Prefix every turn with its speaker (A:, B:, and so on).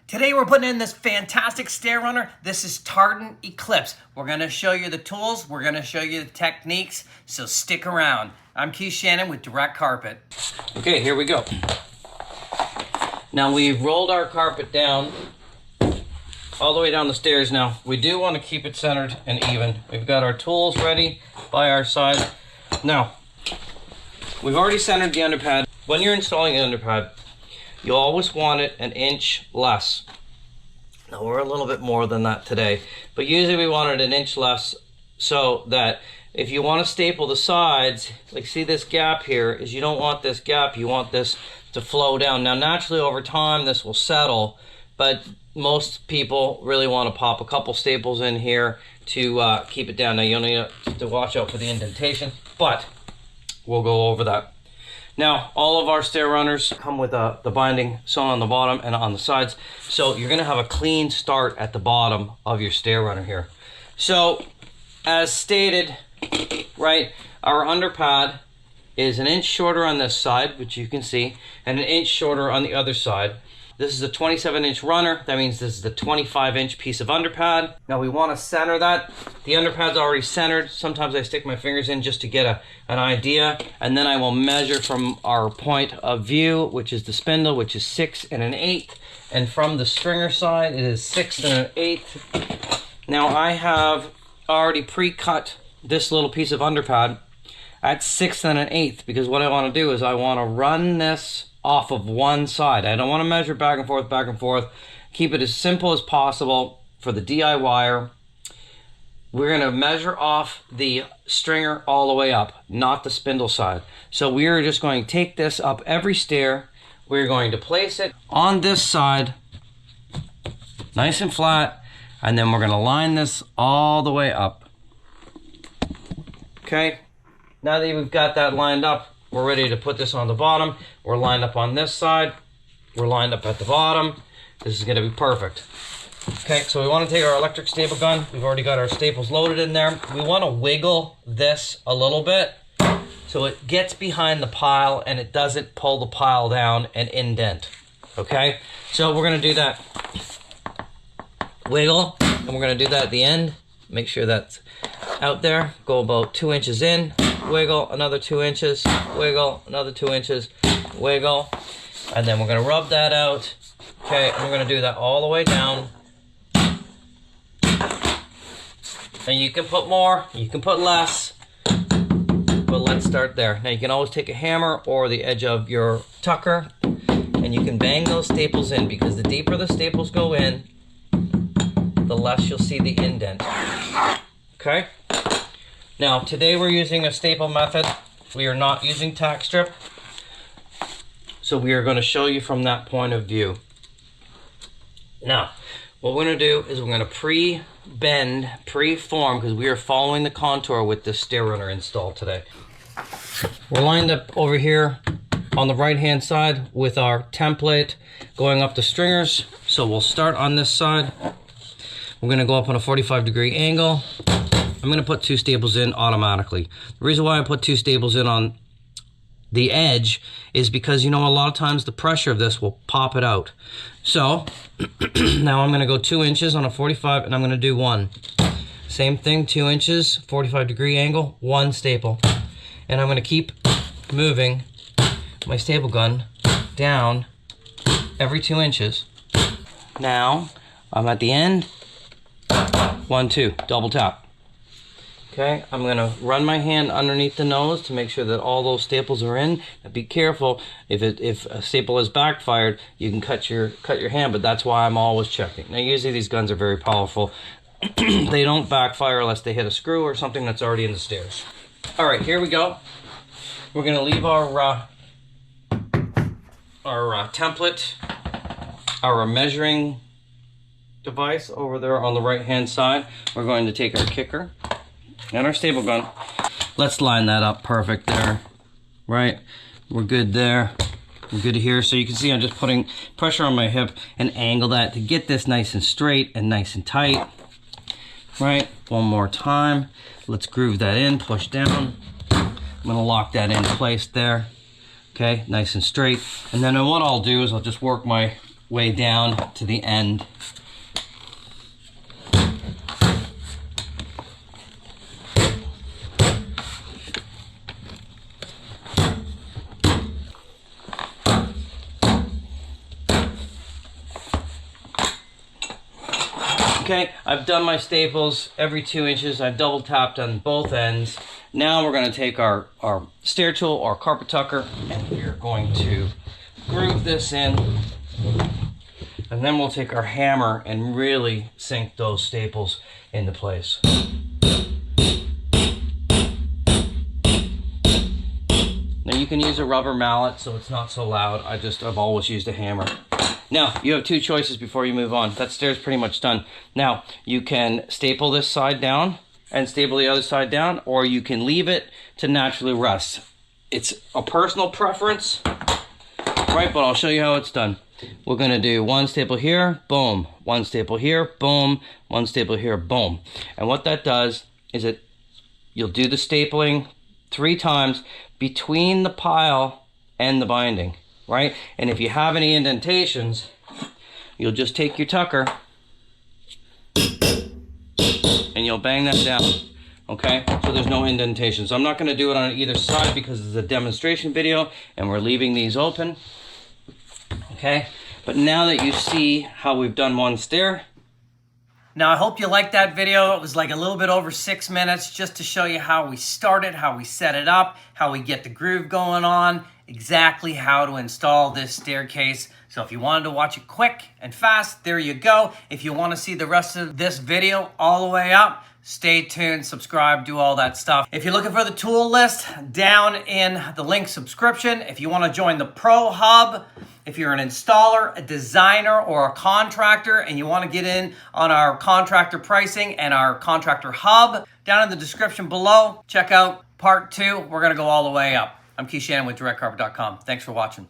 A: Today we're putting in this fantastic stair runner. This is Tartan Eclipse. We're gonna show you the tools, we're gonna show you the techniques, so stick around. I'm Shannon with Direct Carpet. Okay, here we go. Now we've rolled our carpet down, all the way down the stairs now. We do want to keep it centered and even. We've got our tools ready by our side. Now, we've already centered the underpad. When you're installing an underpad, you'll always want it an inch less. Now we're a little bit more than that today, but usually we want it an inch less so that if you want to staple the sides, like see this gap here, is you don't want this gap, you want this to flow down. Now naturally over time this will settle, but most people really want to pop a couple staples in here to keep it down. Now you'll need to watch out for the indentation, but we'll go over that. Now, all of our stair runners come with the binding sewn on the bottom and on the sides. So you're gonna have a clean start at the bottom of your stair runner here. So, as stated, right, our underpad is an inch shorter on this side, which you can see, and an inch shorter on the other side. This is a 27-inch runner. That means this is the 25-inch piece of underpad. Now we want to center that. The underpad's already centered. Sometimes I stick my fingers in just to get an idea, and then I will measure from our point of view, which is the spindle, which is 6 1/8, and from the stringer side, it is 6 1/8. Now I have already pre-cut this little piece of underpad at 6 1/8, because what I want to do is I want to run this off of one side. I don't want to measure back and forth. Keep it as simple as possible for the DIYer. We're going to measure off the stringer all the way up, not the spindle side. So we are just going to take this up every stair. We're going to place it on this side, nice and flat, and then we're going to line this all the way up. Okay, now that we've got that lined up, we're ready to put this on the bottom. We're lined up on this side. We're lined up at the bottom. This is going to be perfect. Okay, so we want to take our electric staple gun. We've already got our staples loaded in there. We want to wiggle this a little bit so it gets behind the pile and it doesn't pull the pile down and indent. Okay, so we're going to do that. Wiggle, and we're going to do that at the end. Make sure that's out there. Go about 2 inches in. Wiggle, another 2 inches, wiggle, another 2 inches, wiggle, and then we're going to rub that out. Okay, and we're going to do that all the way down. And you can put more, you can put less, but let's start there. Now you can always take a hammer or the edge of your tucker, and you can bang those staples in, because the deeper the staples go in, the less you'll see the indent. Okay? Now, today we're using a staple method. We are not using tack strip. So we are going to show you from that point of view. Now, what we're going to do is we're going to pre-bend, pre-form, because we are following the contour with this stair runner installed today. We're lined up over here on the right-hand side with our template going up the stringers. So we'll start on this side. We're going to go up on a 45-degree angle. I'm going to put 2 staples in automatically. The reason why I put 2 staples in on the edge is because, you know, a lot of times the pressure of this will pop it out. So now I'm going to go 2 inches on a 45, and I'm going to do 1. Same thing, 2 inches, 45-degree angle, 1 staple. And I'm going to keep moving my staple gun down every 2 inches. Now I'm at the end. 1, 2, double tap. Okay, I'm going to run my hand underneath the nose to make sure that all those staples are in. Now be careful, if a staple is backfired, you can cut your hand, but that's why I'm always checking. Now usually these guns are very powerful. They don't backfire unless they hit a screw or something that's already in the stairs. Alright, here we go. We're going to leave our template, our measuring device over there on the right hand side. We're going to take our kicker and our staple gun. Let's line that up perfect there. Right, we're good there. We're good here. So you can see I'm just putting pressure on my hip and angle that to get this nice and straight and nice and tight. Right, one more time. Let's groove that in, push down. I'm gonna lock that in place there. Okay, nice and straight. And then what I'll do is I'll just work my way down to the end. Okay, I've done my staples every 2 inches. I've double tapped on both ends. Now we're going to take our stair tool or carpet tucker, and we're going to groove this in. And then we'll take our hammer and really sink those staples into place. Now you can use a rubber mallet so it's not so loud. I've always used a hammer. Now, you have 2 choices before you move on. That stair's pretty much done. Now, you can staple this side down and staple the other side down, or you can leave it to naturally rest. It's a personal preference, right? But I'll show you how it's done. We're gonna do 1 staple here, boom. 1 staple here, boom. 1 staple here, boom. And what that does is you'll do the stapling 3 times between the pile and the binding. Right? And if you have any indentations, you'll just take your tucker and you'll bang that down. Okay? So there's no indentations. I'm not going to do it on either side because it's a demonstration video and we're leaving these open. Okay? But now that you see how we've done 1 stair. Now I hope you liked that video. It was like a little bit over 6 minutes just to show you how we started, how we set it up, how we get the groove going on, exactly how to install this staircase. So if you wanted to watch it quick and fast, there you go. If you want to see the rest of this video all the way up, stay tuned, subscribe, do all that stuff. If you're looking for the tool list, down in the link subscription. If you want to join the Pro Hub, if you're an installer, a designer, or a contractor, and you want to get in on our contractor pricing and our contractor hub, down in the description below, check out part 2. We're going to go all the way up. I'm Shannon with directcarpet.com. Thanks for watching.